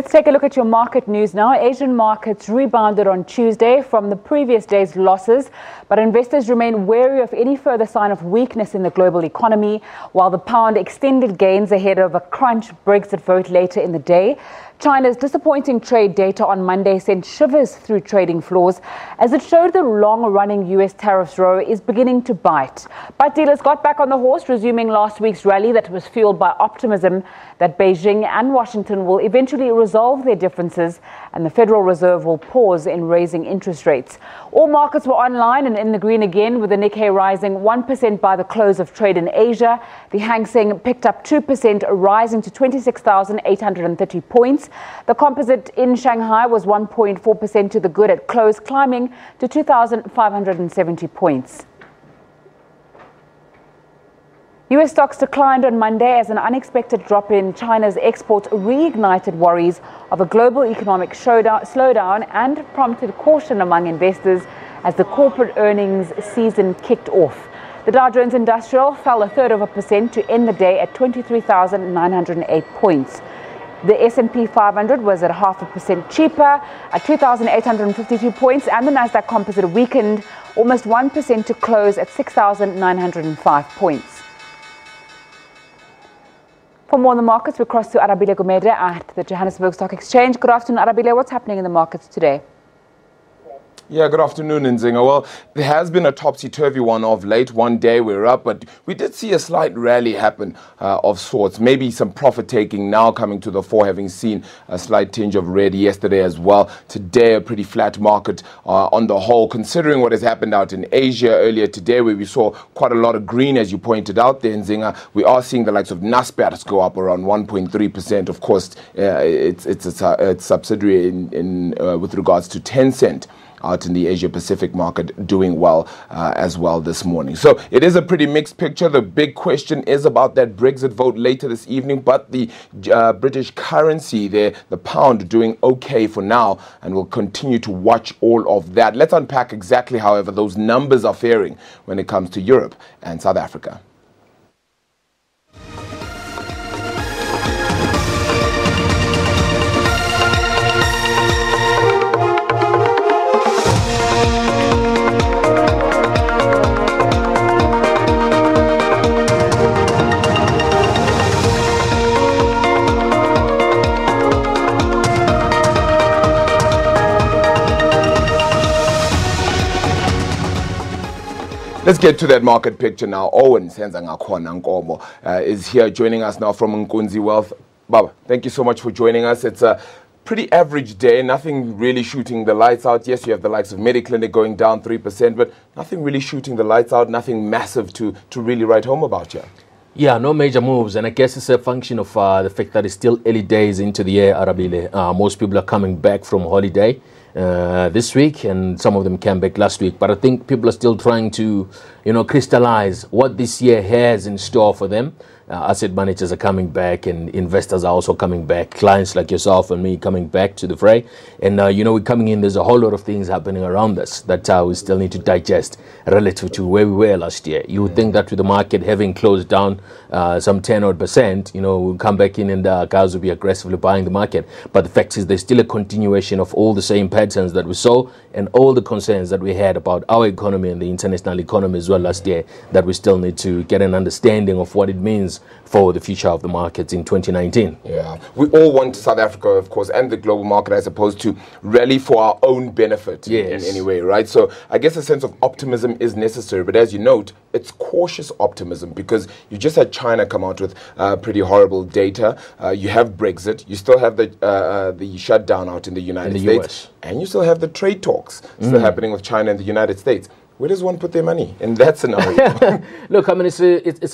Let's take a look at your market news now. Asian markets rebounded on Tuesday from the previous day's losses, but investors remain wary of any further sign of weakness in the global economy, while the pound extended gains ahead of a crunch Brexit vote later in the day. China's disappointing trade data on Monday sent shivers through trading floors as it showed the long-running U.S. tariffs row is beginning to bite. But dealers got back on the horse, resuming last week's rally that was fueled by optimism that Beijing and Washington will eventually resolve their differences and the Federal Reserve will pause in raising interest rates. All markets were online and in the green again, with the Nikkei rising 1% by the close of trade in Asia. The Hang Seng picked up 2%, rising to 26,830 points. The composite in Shanghai was 1.4% to the good at close, climbing to 2,570 points. U.S. stocks declined on Monday as an unexpected drop in China's exports reignited worries of a global economic slowdown and prompted caution among investors as the corporate earnings season kicked off. The Dow Jones Industrial fell 1/3% to end the day at 23,908 points. The S&P 500 was at 0.5% cheaper at 2,852 points, and the Nasdaq Composite weakened almost 1% to close at 6,905 points. For more on the markets, we cross to Arabile Gumede at the Johannesburg Stock Exchange. Good afternoon, Arabile. What's happening in the markets today? Yeah, good afternoon, Nzinga. Well, there has been a topsy-turvy one of late. One day we're up, but we did see a slight rally happen of sorts. Maybe some profit-taking now coming to the fore, having seen a slight tinge of red yesterday as well. Today, a pretty flat market on the whole, considering what has happened out in Asia earlier today, where we saw quite a lot of green, as you pointed out there, Nzinga. We are seeing the likes of Naspers go up around 1.3%. Of course, it's a subsidiary with regards to Tencent out in the Asia-Pacific market, doing well as well this morning. So it is a pretty mixed picture. The big question is about that Brexit vote later this evening, but the British currency there, the pound, doing okay for now, and we'll continue to watch all of that. Let's unpack exactly, however, those numbers are faring when it comes to Europe and South Africa. Let's get to that market picture now. Owen Senzangakhona is here joining us now from Nkunzi Wealth. Baba, thank you so much for joining us. It's a pretty average day, nothing really shooting the lights out. Yes, you have the likes of Mediclinic going down 3%, but nothing really shooting the lights out, nothing massive to really write home about here. Yeah, no major moves, and I guess it's a function of the fact that it's still early days into the year, Arabile. Most people are coming back from holiday this week, and some of them came back last week. But I think people are still trying to, crystallize what this year has in store for them. Asset managers are coming back, and investors are also coming back. Clients like yourself and me coming back to the fray. And, we're coming in, there's a whole lot of things happening around us that we still need to digest relative to where we were last year. You would think that with the market having closed down some 10-odd%, we'll come back in and guys will be aggressively buying the market. But the fact is there's still a continuation of all the same patterns that we saw and all the concerns that we had about our economy and the international economy as well last year, that we still need to get an understanding of what it means for the future of the markets in 2019. Yeah, we all want South Africa, of course, and the global market, I suppose, to rally for our own benefit in any way, right? So I guess a sense of optimism is necessary, but as you note, it's cautious optimism because you just had China come out with pretty horrible data. You have Brexit, you still have the shutdown out in the United States, and you still have the trade talks still happening with China and the United States. Where does one put their money in that scenario? Look, I mean, it's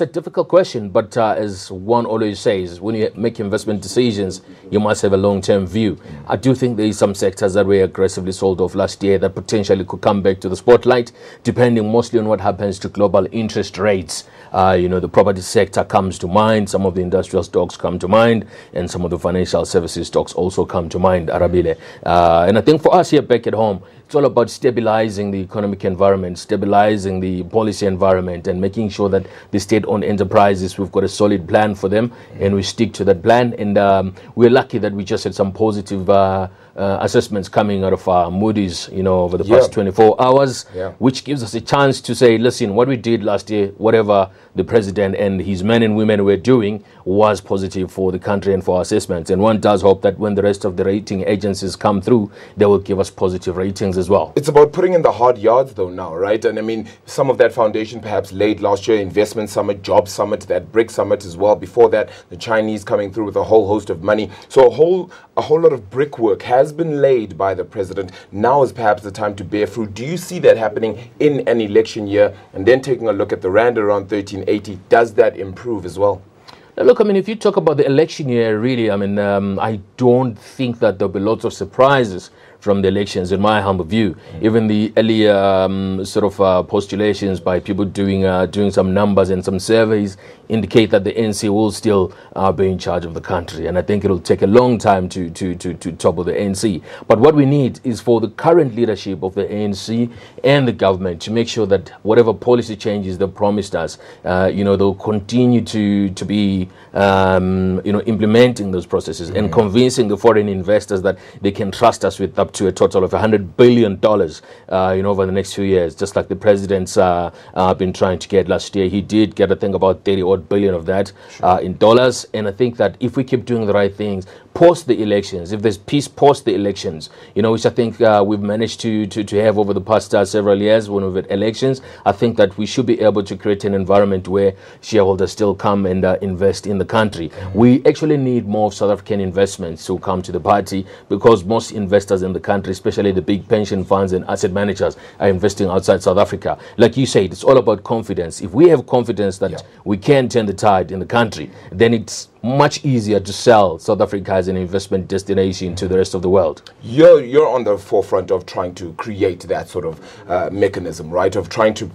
a difficult question, but as one always says, when you make investment decisions, you must have a long-term view. I do think there is some sectors that were aggressively sold off last year that potentially could come back to the spotlight, depending mostly on what happens to global interest rates. The property sector comes to mind, some of the industrial stocks come to mind, and some of the financial services stocks also come to mind, Arabile. And I think for us here back at home, it's all about stabilizing the economic environment, stabilizing the policy environment, and making sure that the state-owned enterprises, we've got a solid plan for them, and we stick to that plan. And we're lucky that we just had some positive assessments coming out of Moody's, over the past 24 hours, which gives us a chance to say, listen, what we did last year, whatever the president and his men and women were doing was positive for the country and for our assessments. And one does hope that when the rest of the rating agencies come through, they will give us positive ratings as well. It's about putting in the hard yards though now, right? And I mean, some of that foundation perhaps laid last year, investment summit, job summit, that BRIC summit as well. Before that, the Chinese coming through with a whole host of money. So a whole lot of brickwork has been laid by the president. Now is perhaps the time to bear fruit. Do you see that happening in an election year? And then taking a look at the rand around 1380, does that improve as well? Look, I mean, if you talk about the election year, really, I mean, I don't think that there'll be lots of surprises from the elections, in my humble view. Even the earlier postulations by people doing some numbers and some surveys indicate that the ANC will still be in charge of the country. And I think it'll take a long time to topple the ANC. But what we need is for the current leadership of the ANC and the government to make sure that whatever policy changes they promised us, they'll continue to be, implementing those processes and convincing the foreign investors that they can trust us with up to a total of $100 billion, over the next few years, just like the president's been trying to get last year. He did get, I think, about 30 billion of that in dollars. And I think that if we keep doing the right things post the elections, if there's peace post the elections, which I think we've managed to have over the past several years when we've had elections, I think that we should be able to create an environment where shareholders still come and invest in the country. We actually need more South African investments to come to the party, because most investors in the country, especially the big pension funds and asset managers, are investing outside South Africa. Like you said, it's all about confidence. If we have confidence that we can turn the tide in the country, then it's much easier to sell South Africa as an investment destination to the rest of the world. You're on the forefront of trying to create that sort of mechanism, right? Of trying to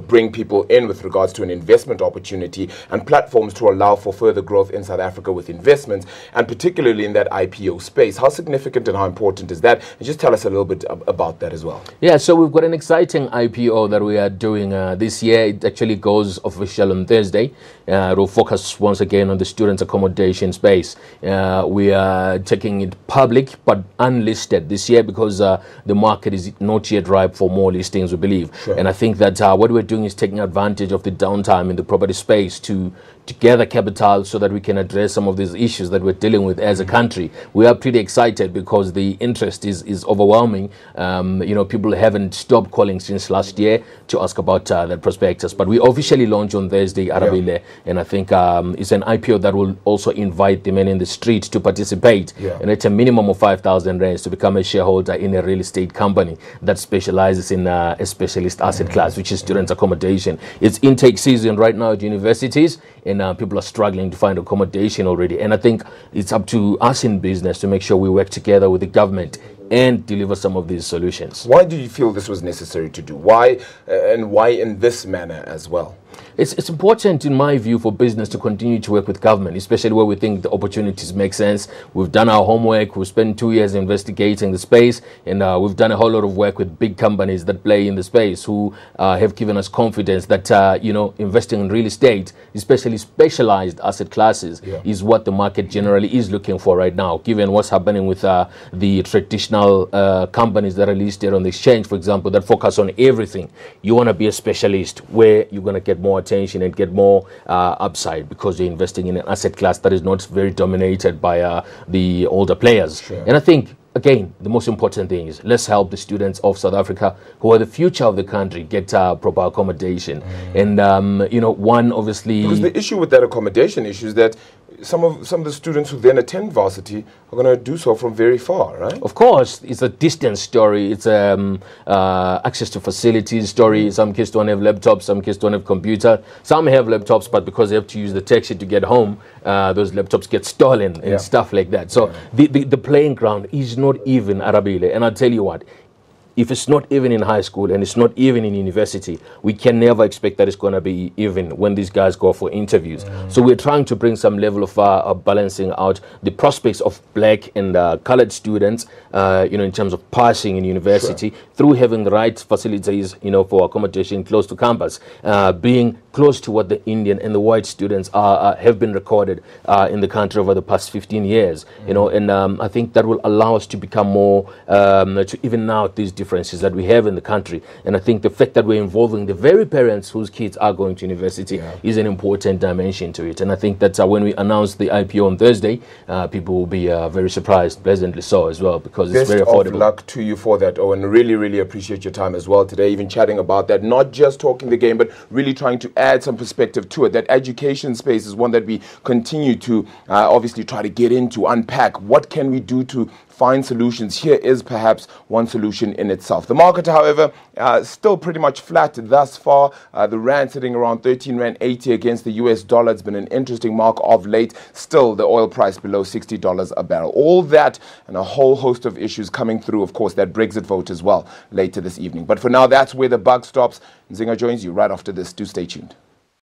bring people in with regards to an investment opportunity and platforms to allow for further growth in South Africa with investments, and particularly in that IPO space. How significant and how important is that? And just tell us a little bit about that as well. Yeah, so we've got an exciting IPO that we are doing this year. It actually goes official on Thursday. It will focus once again on the student accommodation space. We are taking it public but unlisted this year because the market is not yet ripe for more listings, we believe. Sure. And I think that what we're doing is taking advantage of the downtime in the property space to gather capital so that we can address some of these issues that we're dealing with as a country. We are pretty excited because the interest is overwhelming. People haven't stopped calling since last year to ask about that prospectus. But we officially launch on Thursday, Arabile, and I think it's an IPO that will also invite the men in the street to participate. And it's a minimum of 5,000 rands to become a shareholder in a real estate company that specializes in a specialist asset class, which is student accommodation. It's intake season right now at universities, and people are struggling to find accommodation already. And I think it's up to us in business to make sure we work together with the government and deliver some of these solutions. Why do you feel this was necessary to do? Why, and why in this manner as well? It's important, in my view, for business to continue to work with government, especially where we think the opportunities make sense. We've done our homework. We've spent 2 years investigating the space, and we've done a whole lot of work with big companies that play in the space who have given us confidence that, investing in real estate, especially specialized asset classes, is what the market generally is looking for right now, given what's happening with the traditional companies that are listed on the exchange, for example, that focus on everything. You want to be a specialist where you're going to get more attention and get more upside because you're investing in an asset class that is not very dominated by the older players. Sure. And I think, again, the most important thing is let's help the students of South Africa who are the future of the country get proper accommodation. And, one obviously... Because the issue with that accommodation issue is that some of the students who then attend varsity are going to do so from very far, right? Of course, it's a distance story. It's access to facilities story. Some kids don't have laptops. Some kids don't have computer. Some have laptops, but because they have to use the taxi to get home, those laptops get stolen and stuff like that. So the playing ground is not even Arabile. And I'll tell you what, if it's not even in high school and it's not even in university, we can never expect that it's going to be even when these guys go for interviews. So we're trying to bring some level of balancing out the prospects of black and colored students, in terms of passing in university through having the right facilities, for accommodation close to campus, being close to what the Indian and the white students have been recorded in the country over the past 15 years, and I think that will allow us to become more, to even out these differences that we have in the country. And I think the fact that we're involving the very parents whose kids are going to university is an important dimension to it. And I think that when we announce the IPO on Thursday, people will be very surprised, pleasantly so as well, because it's very affordable. Best of luck to you for that, Owen. Really, really appreciate your time as well today, even chatting about that, not just talking the game, but really trying to add some perspective to it. That education space is one that we continue to obviously try to get into, unpack. What can we do to find solutions? Here is perhaps one solution in itself. The market, however, still pretty much flat thus far. The rand sitting around 13 rand 80 against the US dollar. It's been an interesting mark of late. Still, the oil price below $60 a barrel. All that and a whole host of issues coming through. Of course, that Brexit vote as well later this evening. But for now, that's where the buck stops. Nzinga joins you right after this. Do stay tuned.